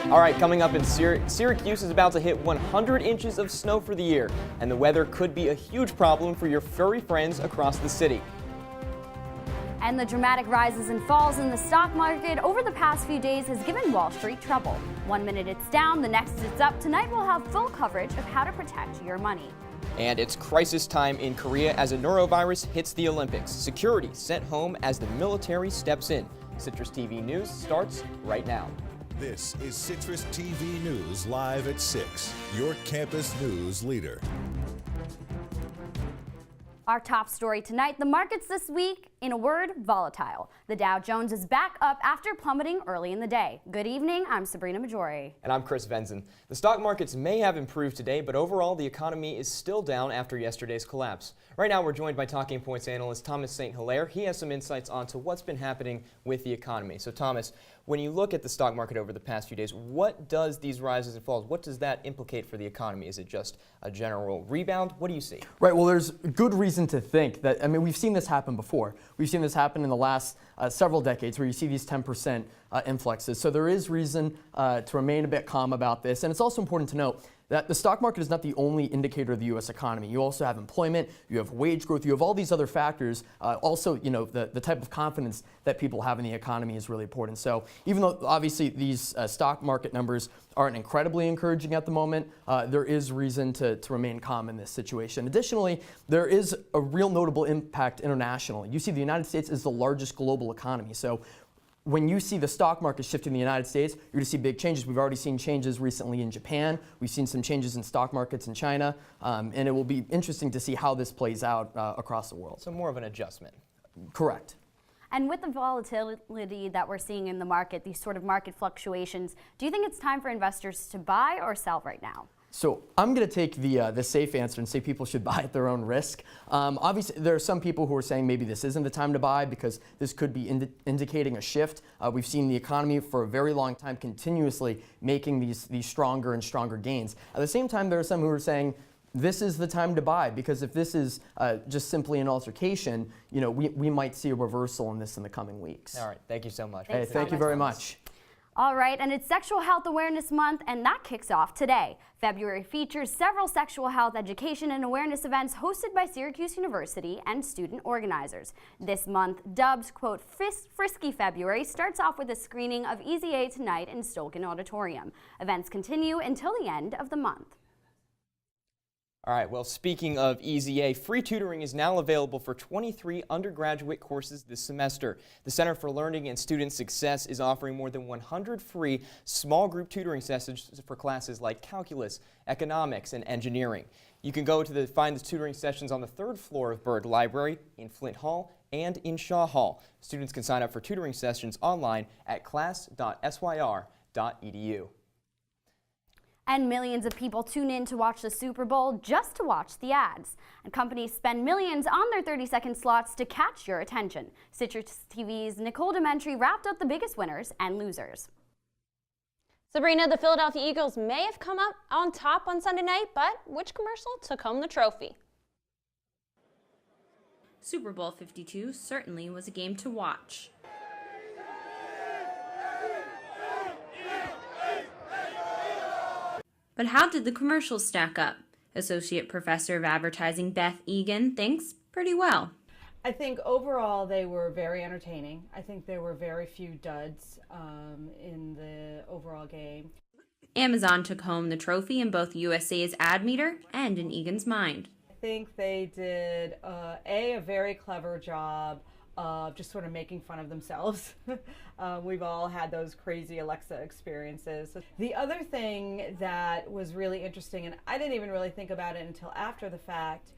All right, coming up in Syracuse is about to hit 100 inches of snow for the year, and the weather could be a huge problem for your furry friends across the city. And the dramatic rises and falls in the stock market over the past few days has given Wall Street trouble. 1 minute it's down, the next it's up. Tonight we'll have full coverage of how to protect your money. And it's crisis time in Korea as a norovirus hits the Olympics. Security sent home as the military steps in. Citrus TV News starts right now. This is Citrus TV News live at 6, your campus news leader. Our top story tonight, the markets this week, in a word, volatile. The Dow Jones is back up after plummeting early in the day. Good evening, I'm Sabrina Maggiore. And I'm Chris Venzon. The stock markets may have improved today, but overall the economy is still down after yesterday's collapse. Right now we're joined by Talking Points analyst Thomas St. Hilaire. He has some insights onto what's been happening with the economy. So Thomas, when you look at the stock market over the past few days, what does these rises and falls, what does that implicate for the economy? Is it just a general rebound? What do you see? Right, well, there's good reason to think that, we've seen this happen before. We've seen this happen in the last several decades where you see these 10% influxes. So there is reason to remain a bit calm about this. And it's also important to note that the stock market is not the only indicator of the U.S. economy. You also have employment, you have wage growth, you have all these other factors. Also, the type of confidence that people have in the economy is really important. So even though obviously these stock market numbers aren't incredibly encouraging at the moment, there is reason to remain calm in this situation. Additionally, there is a real notable impact internationally. You see the United States is the largest global economy. So when you see the stock market shift in the United States, you're going to see big changes. We've already seen changes recently in Japan. We've seen some changes in stock markets in China. And it will be interesting to see how this plays out across the world. So more of an adjustment. Correct. And with the volatility that we're seeing in the market, these sort of market fluctuations, do you think it's time for investors to buy or sell right now? So I'm going to take the safe answer and say people should buy at their own risk. Obviously, there are some people who are saying maybe this isn't the time to buy because this could be indicating a shift. We've seen the economy for a very long time continuously making these stronger and stronger gains. At the same time, there are some who are saying this is the time to buy because if this is just simply an altercation, we might see a reversal in this in the coming weeks. All right, thank you so much. Hey, thank you very much. All right, and it's Sexual Health Awareness Month, and that kicks off today. February features several sexual health education and awareness events hosted by Syracuse University and student organizers. This month, dubbed, quote, Frisky February, starts off with a screening of Easy A tonight in Stolken Auditorium. Events continue until the end of the month. All right, well, speaking of Easy A, free tutoring is now available for 23 undergraduate courses this semester. The Center for Learning and Student Success is offering more than 100 free small group tutoring sessions for classes like calculus, economics, and engineering. You can go to find the tutoring sessions on the 3rd floor of Byrd Library, in Flint Hall, and in Shaw Hall. Students can sign up for tutoring sessions online at class.syr.edu. And millions of people tune in to watch the Super Bowl just to watch the ads. And companies spend millions on their 30-second slots to catch your attention. Citrus TV's Nicole DeMentri wrapped up the biggest winners and losers. Sabrina, the Philadelphia Eagles may have come up on top on Sunday night, but which commercial took home the trophy? Super Bowl 52 certainly was a game to watch. But how did the commercials stack up? Associate Professor of Advertising Beth Egan thinks pretty well. I think overall they were very entertaining. I think there were very few duds in the overall game. Amazon took home the trophy in both USA's ad meter and in Egan's mind. I think they did a very clever job of just sort of making fun of themselves. We've all had those crazy Alexa experiences. The other thing that was really interesting, and I didn't even really think about it until after the fact,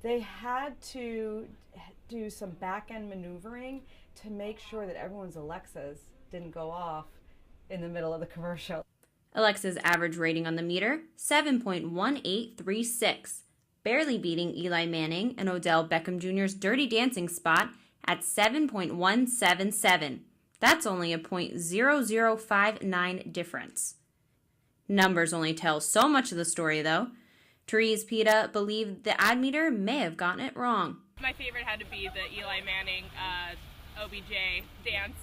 they had to do some back-end maneuvering to make sure that everyone's Alexas didn't go off in the middle of the commercial. Alexa's average rating on the meter, 7.1836, barely beating Eli Manning and Odell Beckham Jr.'s Dirty Dancing spot at 7.177. That's only a .0059 difference. Numbers only tell so much of the story, though. Therese Pita believed the ad meter may have gotten it wrong. My favorite had to be the Eli Manning OBJ dance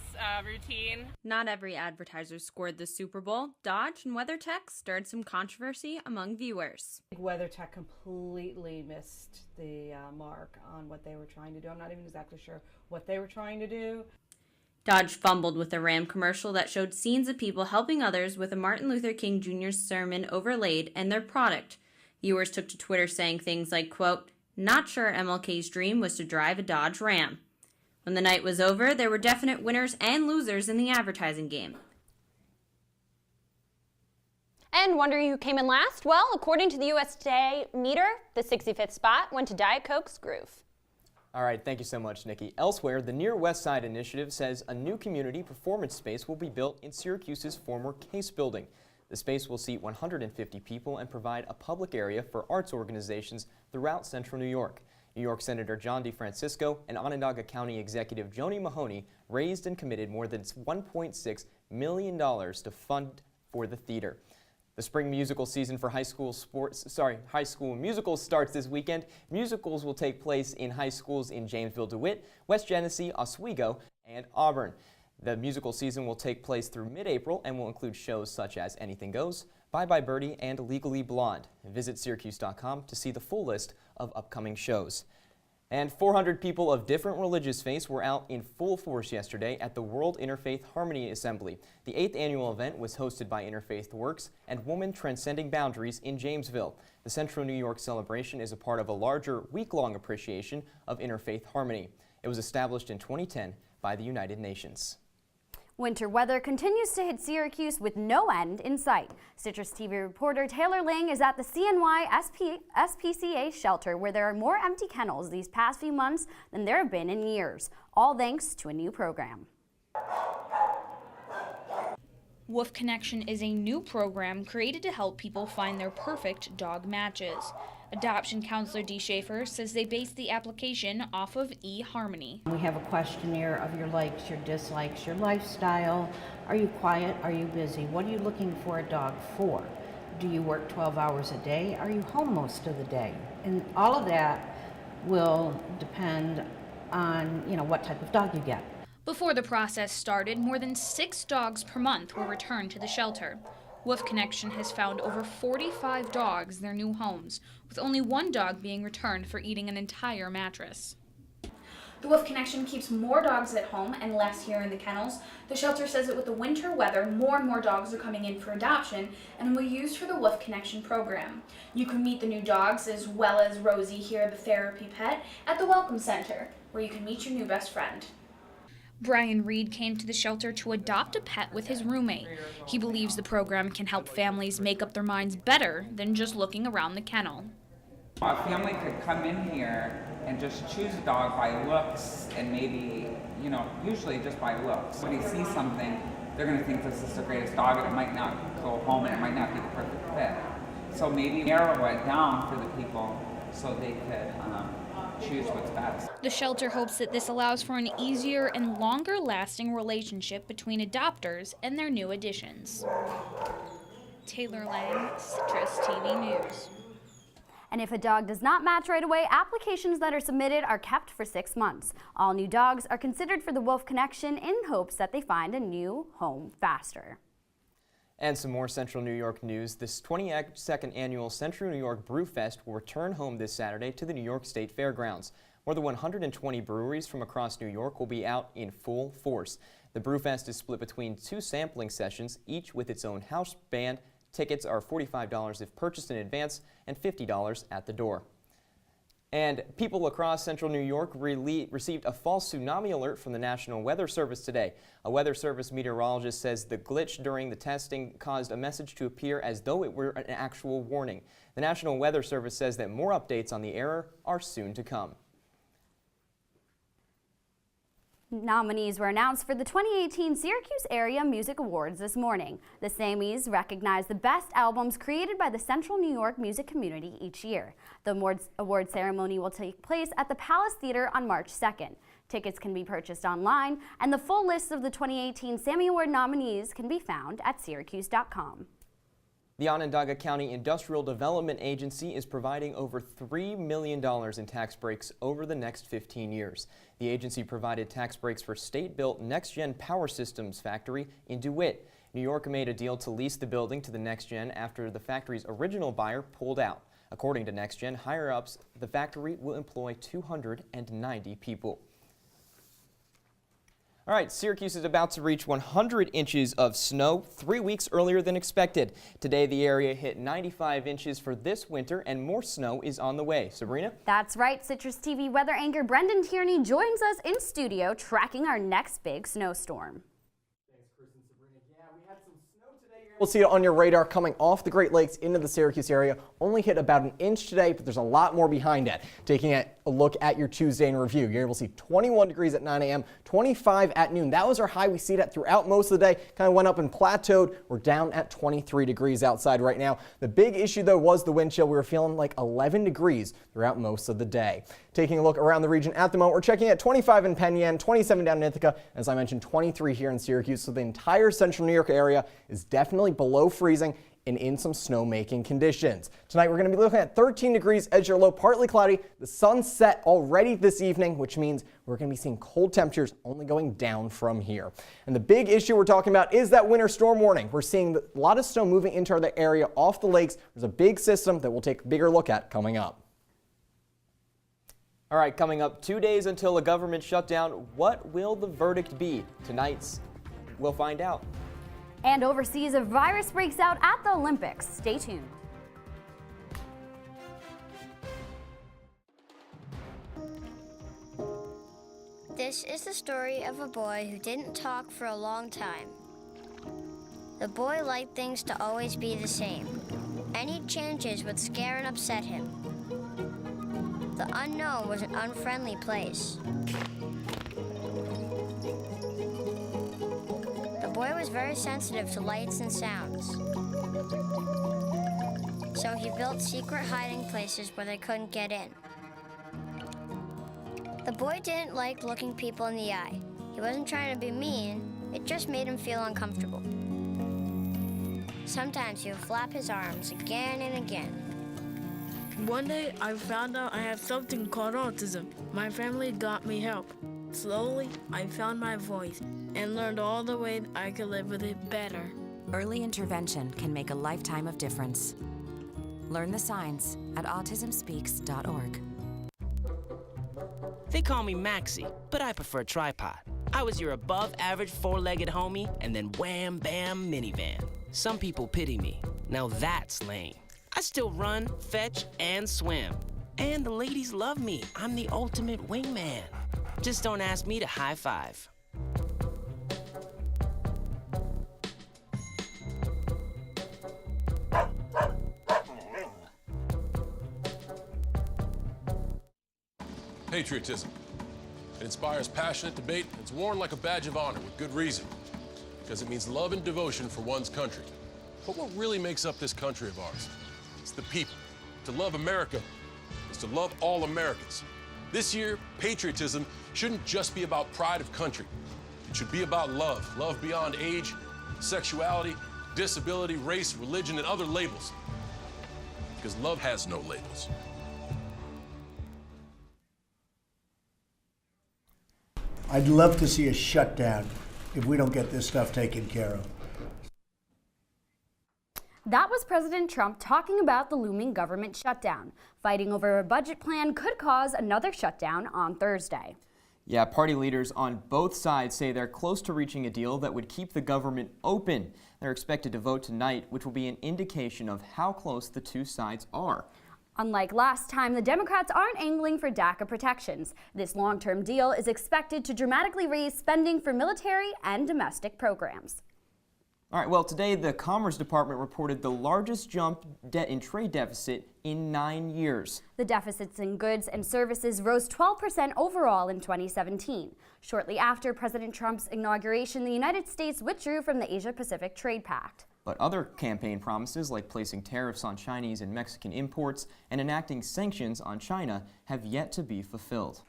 routine. Not every advertiser scored the Super Bowl. Dodge and WeatherTech stirred some controversy among viewers. WeatherTech completely missed the mark on what they were trying to do. I'm not even exactly sure what they were trying to do. Dodge fumbled with a Ram commercial that showed scenes of people helping others with a Martin Luther King Jr. sermon overlaid and their product. Viewers took to Twitter saying things like, quote, "Not sure MLK's dream was to drive a Dodge Ram." When the night was over, there were definite winners and losers in the advertising game. And wondering who came in last? Well, according to the US Today meter, the 65th spot went to Diet Coke's Groove. All right, thank you so much, Nikki. Elsewhere, the Near West Side Initiative says a new community performance space will be built in Syracuse's former Case building. The space will seat 150 people and provide a public area for arts organizations throughout central New York. New York Senator John DeFrancisco and Onondaga County Executive Joni Mahoney raised and committed more than $1.6 million to fund for the theater. The spring musical season for high school musicals starts this weekend. Musicals will take place in high schools in Jamesville, DeWitt, West Genesee, Oswego, and Auburn. The musical season will take place through mid-April and will include shows such as Anything Goes, Bye Bye Birdie, and Legally Blonde. Visit Syracuse.com to see the full list of upcoming shows. And 400 people of different religious faiths were out in full force yesterday at the World Interfaith Harmony Assembly. The 8th annual event was hosted by Interfaith Works and Women Transcending Boundaries in Jamesville. The Central New York celebration is a part of a larger week-long appreciation of interfaith harmony. It was established in 2010 by the United Nations. Winter weather continues to hit Syracuse with no end in sight. CitrusTV reporter Taylor Lang is at the CNY SPCA shelter where there are more empty kennels these past few months than there have been in years, all thanks to a new program. Wolf Connection is a new program created to help people find their perfect dog matches. Adoption counselor Dee Schaefer says they base the application off of eHarmony. We have a questionnaire of your likes, your dislikes, your lifestyle. Are you quiet? Are you busy? What are you looking for a dog for? Do you work 12 hours a day? Are you home most of the day? And all of that will depend on, what type of dog you get. Before the process started, more than 6 dogs per month were returned to the shelter. Wolf Connection has found over 45 dogs their new homes, with only 1 dog being returned for eating an entire mattress. The Wolf Connection keeps more dogs at home and less here in the kennels. The shelter says that with the winter weather, more and more dogs are coming in for adoption and will be used for the Wolf Connection program. You can meet the new dogs as well as Rosie here, the therapy pet, at the Welcome Center, where you can meet your new best friend. Brian Reed came to the shelter to adopt a pet with his roommate. He believes the program can help families make up their minds better than just looking around the kennel. A family could come in here and just choose a dog by looks and maybe, usually just by looks. When they see something, they're going to think this is the greatest dog and it might not go home and it might not be the perfect fit. So maybe narrow it down for the people so they could choose what's best. The shelter hopes that this allows for an easier and longer-lasting relationship between adopters and their new additions. Taylor Lang, CitrusTV News. And if a dog does not match right away, applications that are submitted are kept for 6 months. All new dogs are considered for the Wolf Connection in hopes that they find a new home faster. And some more Central New York news. This 22nd annual Central New York Brew Fest will return home this Saturday to the New York State Fairgrounds. More than 120 breweries from across New York will be out in full force. The Brew Fest is split between 2 sampling sessions, each with its own house band. Tickets are $45 if purchased in advance and $50 at the door. And people across central New York received a false tsunami alert from the National Weather Service today. A Weather Service meteorologist says the glitch during the testing caused a message to appear as though it were an actual warning. The National Weather Service says that more updates on the error are soon to come. Nominees were announced for the 2018 Syracuse Area Music Awards this morning. The Sammys recognize the best albums created by the Central New York music community each year. The award ceremony will take place at the Palace Theater on March 2nd. Tickets can be purchased online, and the full list of the 2018 Sammy Award nominees can be found at Syracuse.com. The Onondaga County Industrial Development Agency is providing over $3 million in tax breaks over the next 15 years. The agency provided tax breaks for state-built Next-Gen Power Systems factory in DeWitt. New York made a deal to lease the building to the Next-Gen after the factory's original buyer pulled out. According to Next-Gen higher-ups, the factory will employ 290 people. All right, Syracuse is about to reach 100 inches of snow 3 weeks earlier than expected. Today, the area hit 95 inches for this winter, and more snow is on the way. Sabrina? That's right. Citrus TV weather anchor Brendan Tierney joins us in studio tracking our next big snowstorm. Thanks, Chris and Sabrina. Yeah, we had some snow today. We'll see it on your radar coming off the Great Lakes into the Syracuse area. Only hit about an inch today, but there's a lot more behind it. Taking a look at your Tuesday in review, you're able to see 21 degrees at 9 a.m., 25 at noon. That was our high. We see that throughout most of the day. Kind of went up and plateaued. We're down at 23 degrees outside right now. The big issue, though, was the wind chill. We were feeling like 11 degrees throughout most of the day. Taking a look around the region at the moment, we're checking at 25 in Penn Yan, 27 down in Ithaca, as I mentioned, 23 here in Syracuse. So the entire central New York area is definitely below freezing and in some snowmaking conditions. Tonight we're going to be looking at 13 degrees, edge your low, partly cloudy. The sun set already this evening, which means we're going to be seeing cold temperatures only going down from here. And the big issue we're talking about is that winter storm warning. We're seeing a lot of snow moving into the area off the lakes. There's a big system that we'll take a bigger look at coming up. All right, coming up 2 days until a government shutdown. What will the verdict be? Tonight's, we'll find out. And overseas, a virus breaks out at the Olympics. Stay tuned. This is the story of a boy who didn't talk for a long time. The boy liked things to always be the same. Any changes would scare and upset him. The unknown was an unfriendly place. The boy was very sensitive to lights and sounds. So he built secret hiding places where they couldn't get in. The boy didn't like looking people in the eye. He wasn't trying to be mean, it just made him feel uncomfortable. Sometimes he would flap his arms again and again. One day I found out I had something called autism. My family got me help. Slowly, I found my voice and learned all the ways I could live with it better. Early intervention can make a lifetime of difference. Learn the signs at autismspeaks.org. They call me Maxie, but I prefer tripod. I was your above-average four-legged homie and then wham, bam, minivan. Some people pity me. Now that's lame. I still run, fetch, and swim. And the ladies love me. I'm the ultimate wingman. Just don't ask me to high five. Patriotism. It inspires passionate debate. It's worn like a badge of honor with good reason, because it means love and devotion for one's country. But what really makes up this country of ours? It's the people. To love America is to love all Americans. This year, patriotism shouldn't just be about pride of country. It should be about love. Love beyond age, sexuality, disability, race, religion, and other labels. Because love has no labels. I'd love to see a shutdown if we don't get this stuff taken care of. That was President Trump talking about the looming government shutdown. Fighting over a budget plan could cause another shutdown on Thursday. Yeah, party leaders on both sides say they're close to reaching a deal that would keep the government open. They're expected to vote tonight, which will be an indication of how close the two sides are. Unlike last time, the Democrats aren't angling for DACA protections. This long-term deal is expected to dramatically raise spending for military and domestic programs. All right, well, today the Commerce Department reported the largest jump in trade deficit in 9 years. The deficits in goods and services rose 12% overall in 2017. Shortly after President Trump's inauguration, the United States withdrew from the Asia-Pacific Trade Pact. But other campaign promises, like placing tariffs on Chinese and Mexican imports and enacting sanctions on China, have yet to be fulfilled.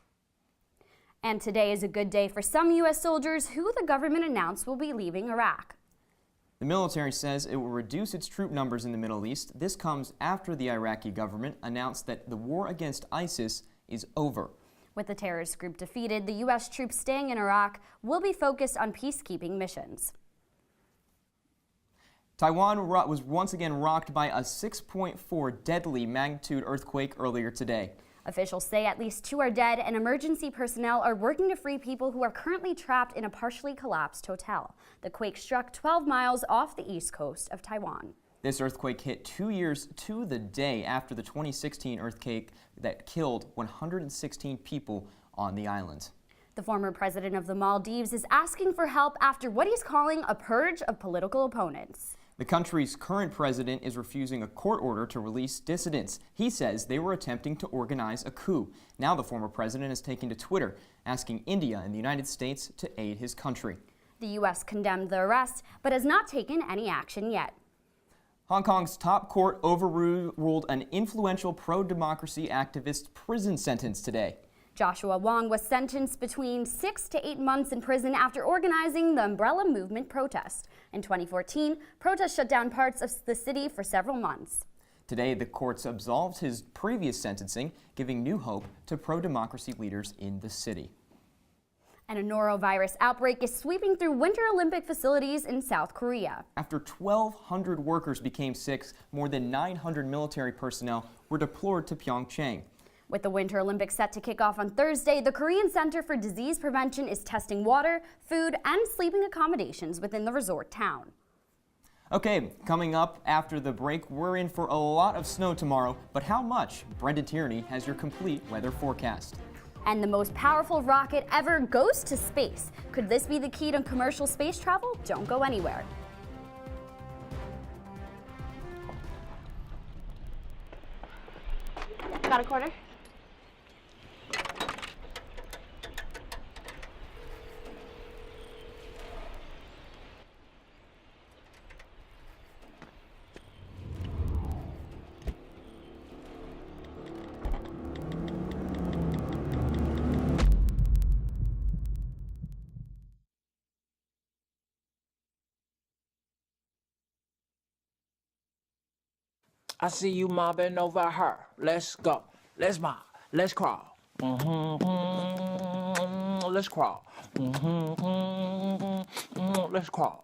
And today is a good day for some U.S. soldiers who the government announced will be leaving Iraq. The military says it will reduce its troop numbers in the Middle East. This comes after the Iraqi government announced that the war against ISIS is over. With the terrorist group defeated, the U.S. troops staying in Iraq will be focused on peacekeeping missions. Taiwan was once again rocked by a 6.4 deadly magnitude earthquake earlier today. Officials say at least 2 are dead, and emergency personnel are working to free people who are currently trapped in a partially collapsed hotel. The quake struck 12 miles off the east coast of Taiwan. This earthquake hit 2 years to the day after the 2016 earthquake that killed 116 people on the island. The former president of the Maldives is asking for help after what he's calling a purge of political opponents. The country's current president is refusing a court order to release dissidents. He says they were attempting to organize a coup. Now the former president has taken to Twitter, asking India and the United States to aid his country. The U.S. condemned the arrest, but has not taken any action yet. Hong Kong's top court overruled an influential pro-democracy activist's prison sentence today. Joshua Wong was sentenced between 6 to 8 months in prison after organizing the Umbrella Movement protest. In 2014, protests shut down parts of the city for several months. Today, the courts absolved his previous sentencing, giving new hope to pro-democracy leaders in the city. And a norovirus outbreak is sweeping through Winter Olympic facilities in South Korea. After 1,200 workers became sick, more than 900 military personnel were deployed to Pyeongchang. With the Winter Olympics set to kick off on Thursday, the Korean Center for Disease Prevention is testing water, food, and sleeping accommodations within the resort town. Okay, coming up after the break, we're in for a lot of snow tomorrow, but how much? Brendan Tierney has your complete weather forecast. And the most powerful rocket ever goes to space. Could this be the key to commercial space travel? Don't go anywhere. Got a quarter? I see you mobbing over her. Let's go. Let's mob. Let's crawl. Let's crawl. Let's crawl.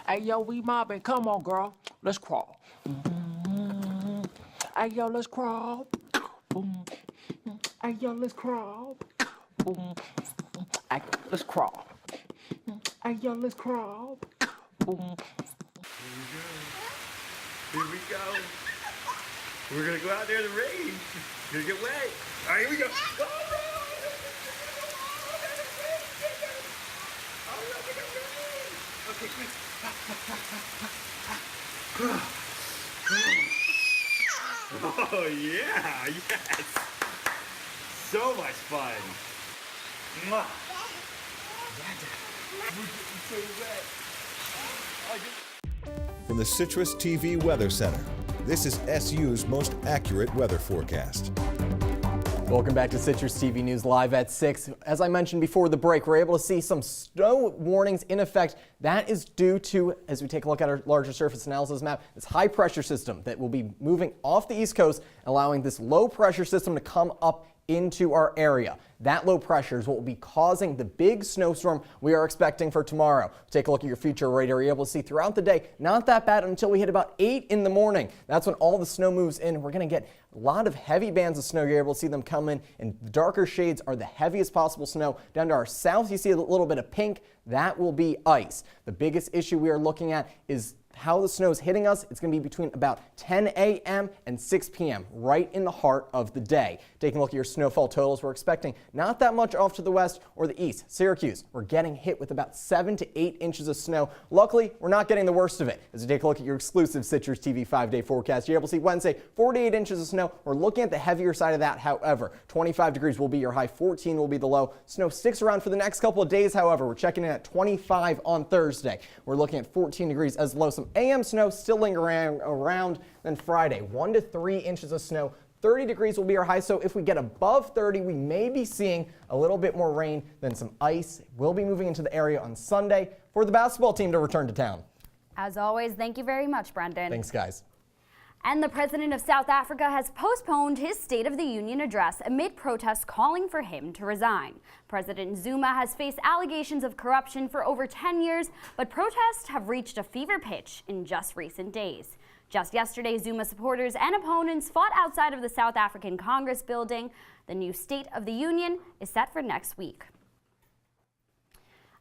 Hey, yo, we mobbing. Come on, girl. Let's crawl. Hey, yo, let's crawl. Hey, yo, let's crawl. Hey, let's crawl. Hey, yo, let's crawl. Here we go. We're gonna go out there in the rain. Gonna get wet. All right, here we go. Okay, quick. Oh yeah, yes. So much fun. Mwah. We're getting so wet. From the CitrusTV Weather Center, this is SU's most accurate weather forecast. Welcome back to CitrusTV News Live at 6. As I mentioned before the break, we're able to see some snow warnings in effect. That is due to, as we take a look at our larger surface analysis map, this high pressure system that will be moving off the East Coast, allowing this low pressure system to come up into our area. That low pressure is what will be causing the big snowstorm we are expecting for tomorrow. Take a look at your future radar. You're able to see throughout the day, not that bad until we hit about 8 in the morning. That's when all the snow moves in. We're going to get a lot of heavy bands of snow. You're able to see them come in darker shades are the heaviest possible snow. Down to our south, you see a little bit of pink. That will be ice. The biggest issue we are looking at is how the snow is hitting us. It's going to be between about 10 a.m. and 6 p.m., right in the heart of the day. Taking a look at your snowfall totals, we're expecting not that much off to the west or the east. Syracuse, we're getting hit with about 7 to 8 inches of snow. Luckily, we're not getting the worst of it. As we take a look at your exclusive CitrusTV 5-day forecast, you're able to see Wednesday, 48 inches of snow. We're looking at the heavier side of that, however. 25 degrees will be your high, 14 will be the low. Snow sticks around for the next couple of days, however. We're checking in at 25 on Thursday. We're looking at 14 degrees as low. Some AM snow still lingering around. Then Friday, 1 to 3 inches of snow. 30 degrees will be our high, so if we get above 30, we may be seeing a little bit more rain than some ice. We'll be moving into the area on Sunday for the basketball team to return to town. As always, thank you very much, Brendan. Thanks, guys. And the president of South Africa has postponed his State of the Union address amid protests calling for him to resign. President Zuma has faced allegations of corruption for over 10 years, but protests have reached a fever pitch in just recent days. Just yesterday, Zuma supporters and opponents fought outside of the South African Congress building. The new State of the Union is set for next week.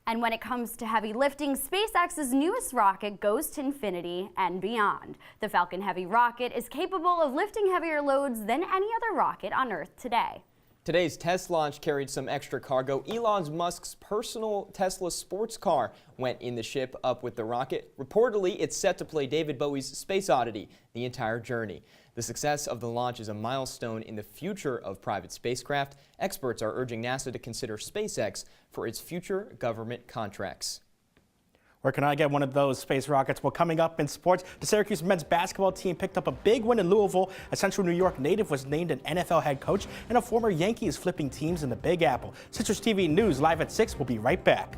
And when it comes to heavy lifting, SpaceX's newest rocket goes to infinity and beyond. The Falcon Heavy rocket is capable of lifting heavier loads than any other rocket on Earth today. Today's test launch carried some extra cargo. Elon Musk's personal Tesla sports car went in the ship up with the rocket. Reportedly, it's set to play David Bowie's Space Oddity the entire journey. The success of the launch is a milestone in the future of private spacecraft. Experts are urging NASA to consider SpaceX for its future government contracts. Where can I get one of those space rockets? Well, coming up in sports, the Syracuse men's basketball team picked up a big win in Louisville. A Central New York native was named an NFL head coach, and a former Yankee is flipping teams in the Big Apple. Citrus TV News live at 6. We'll be right back.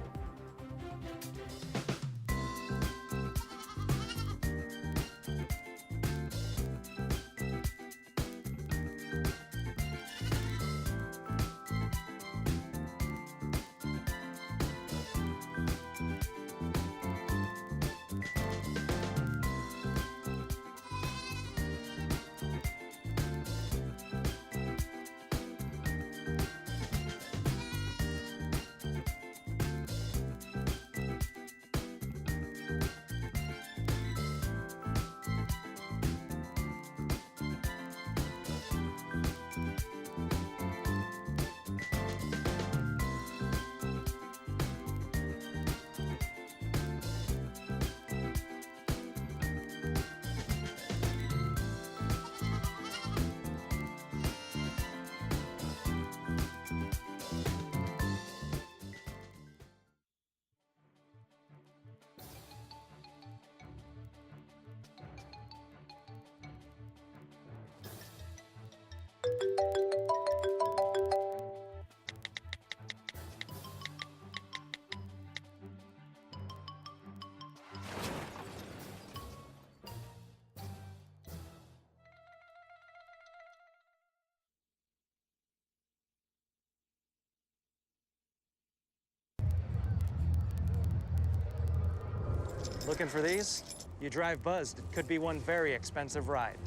Looking for these? You drive buzzed. It could be one very expensive ride.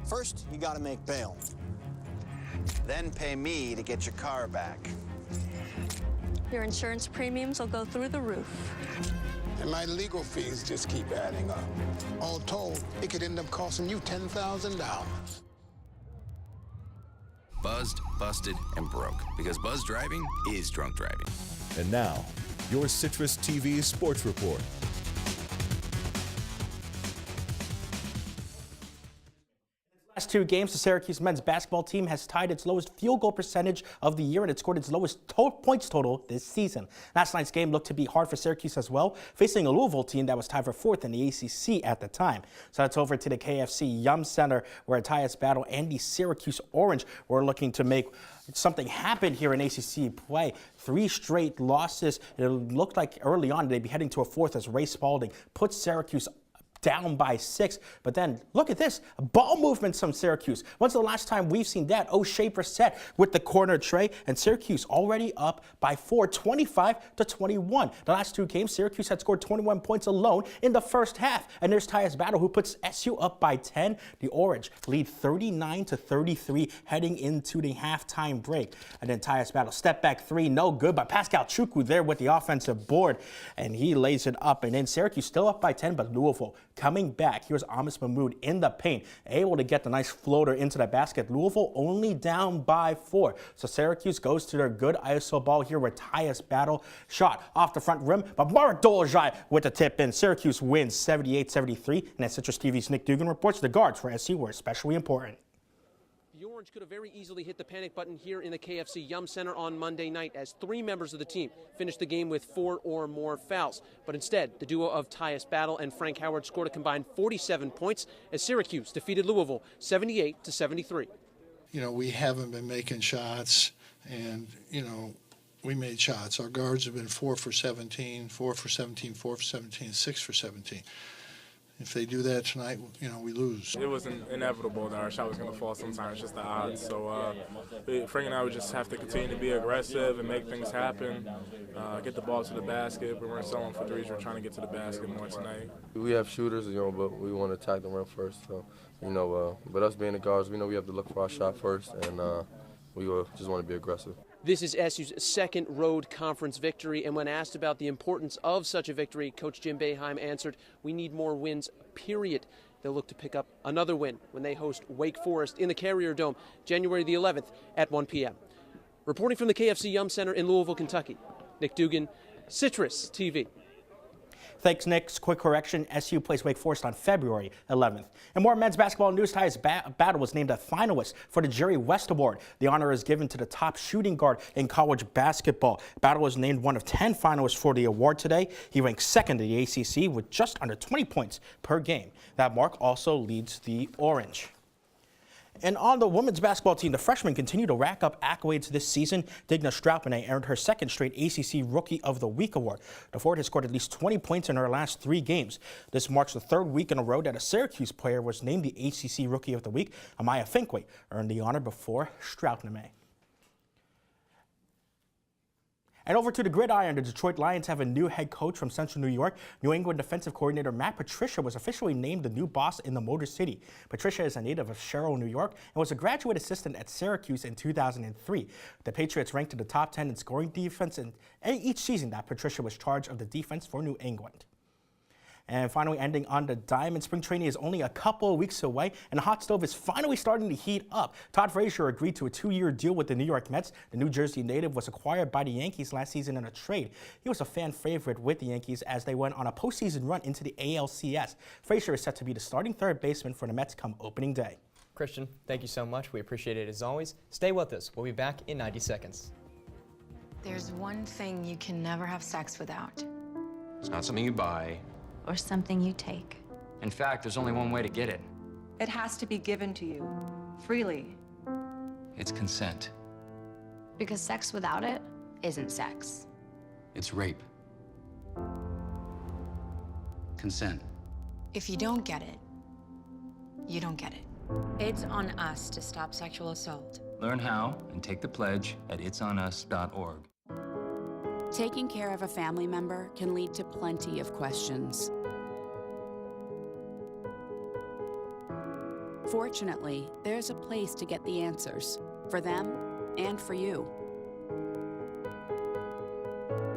First, you gotta make bail. Then pay me to get your car back. Your insurance premiums will go through the roof. And my legal fees just keep adding up. All told, it could end up costing you $10,000. Buzzed, busted, and broke. Because buzz driving is drunk driving. And now, your Citrus TV Sports Report. Last two games, the Syracuse men's basketball team has tied its lowest field goal percentage of the year, and it scored its lowest points total this season. Last night's game looked to be hard for Syracuse as well, facing a Louisville team that was tied for fourth in the ACC at the time. So that's over to the KFC Yum Center, where a tie-us battle and the Syracuse Orange were looking to make something happen here in ACC play. 3 straight losses. It looked like early on they'd be heading to a fourth as Ray Spalding put Syracuse down by 6. But then look at this, ball movements from Syracuse. When's the last time we've seen that? O'Shea Brissett with the corner tray, and Syracuse already up by 4, 25-21. The last 2 games, Syracuse had scored 21 points alone in the first half. And there's Tyus Battle, who puts SU up by 10. The Orange lead 39-33 heading into the halftime break. And then Tyus Battle, step back 3, no good, but Pascal Chukwu there with the offensive board, and he lays it up. And then Syracuse still up by 10, but Louisville coming back. Here's Amos Mahmoud in the paint, able to get the nice floater into the basket. Louisville only down by 4. So Syracuse goes to their good ISO ball here with Tyus Battle. Shot off the front rim, but Mark Dolajai with the tip in. Syracuse wins 78-73. And as Citrus TV's Nick Dugan reports, the guards for SC were especially important. The Orange could have very easily hit the panic button here in the KFC Yum Center on Monday night as 3 members of the team finished the game with 4 or more fouls. But instead, the duo of Tyus Battle and Frank Howard scored a combined 47 points as Syracuse defeated Louisville 78-73. You know, we haven't been making shots, and, you know, we made shots. Our guards have been 4 for 17, 4 for 17, 4 for 17, 6 for 17. If they do that tonight, you know, we lose. It was inevitable that our shot was going to fall sometimes. It's just the odds. So Frank and I would just have to continue to be aggressive and make things happen, get the ball to the basket. We weren't selling for threes. We're trying to get to the basket more tonight. We have shooters, you know, but we want to attack the rim first. So, you know, but us being the guards, we know we have to look for our shot first, and we just want to be aggressive. This is SU's second road conference victory, and when asked about the importance of such a victory, Coach Jim Boeheim answered, "We need more wins, period." They'll look to pick up another win when they host Wake Forest in the Carrier Dome, January the 11th at 1 p.m. Reporting from the KFC Yum Center in Louisville, Kentucky, Nick Dugan, Citrus TV. Thanks, Nick. Quick correction, SU plays Wake Forest on February 11th. And more men's basketball news. Tyus Battle was named a finalist for the Jerry West Award. The honor is given to the top shooting guard in college basketball. Battle was named one of 10 finalists for the award today. He ranks second in the ACC with just under 20 points per game. That mark also leads the Orange. And on the women's basketball team, the freshmen continue to rack up accolades this season. Digna Straupane earned her second straight ACC Rookie of the Week award. The forward has scored at least 20 points in her last 3 games. This marks the 3rd week in a row that a Syracuse player was named the ACC Rookie of the Week. Amaya Finkway earned the honor before Straupane. And over to the gridiron, the Detroit Lions have a new head coach from Central New York. New England defensive coordinator Matt Patricia was officially named the new boss in the Motor City. Patricia is a native of Sherrill, New York, and was a graduate assistant at Syracuse in 2003. The Patriots ranked in the top 10 in scoring defense, and each season that Patricia was charged of the defense for New England. And finally, ending on the diamond, spring training is only a couple of weeks away, and the hot stove is finally starting to heat up. Todd Frazier agreed to a 2-year deal with the New York Mets. The New Jersey native was acquired by the Yankees last season in a trade. He was a fan favorite with the Yankees as they went on a postseason run into the ALCS. Frazier is set to be the starting third baseman for the Mets come opening day. Christian, thank you so much. We appreciate it as always. Stay with us. We'll be back in 90 seconds. There's one thing you can never have sex without. It's not something you buy. Or something you take. In fact, there's only one way to get it. It has to be given to you, freely. It's consent. Because sex without it isn't sex. It's rape. Consent. If you don't get it, you don't get it. It's on us to stop sexual assault. Learn how and take the pledge at itsonus.org. Taking care of a family member can lead to plenty of questions. Fortunately, there's a place to get the answers, for them and for you.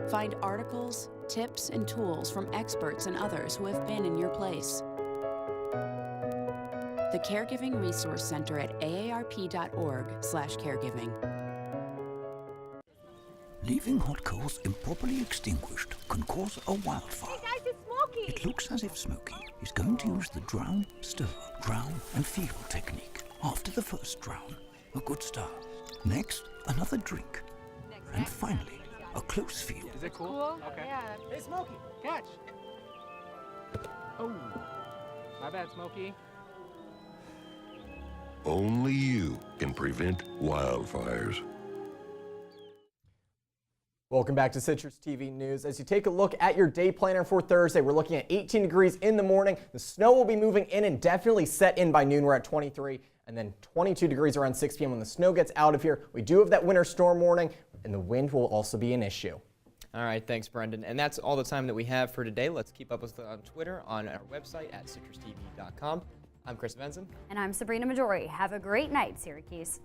Find articles, tips, and tools from experts and others who have been in your place. The Caregiving Resource Center at aarp.org/caregiving. Leaving hot coals improperly extinguished can cause a wildfire. Hey guys, it's Smokey! It looks as if Smokey is going to use the drown, stir, drown, and feel technique. After the first drown, a good start. Next, another drink. And finally, a close feel. Is it cool? Okay. Yeah. Hey, Smokey, catch! Oh, my bad, Smokey. Only you can prevent wildfires. Welcome back to Citrus TV News. As you take a look at your day planner for Thursday, we're looking at 18 degrees in the morning. The snow will be moving in and definitely set in by noon. We're at 23 and then 22 degrees around 6 p.m. when the snow gets out of here. We do have that winter storm warning and the wind will also be an issue. All right, thanks, Brendan. And that's all the time that we have for today. Let's keep up with us on Twitter, on our website at citrustv.com. I'm Chris Venzon. And I'm Sabrina Maggiore. Have a great night, Syracuse.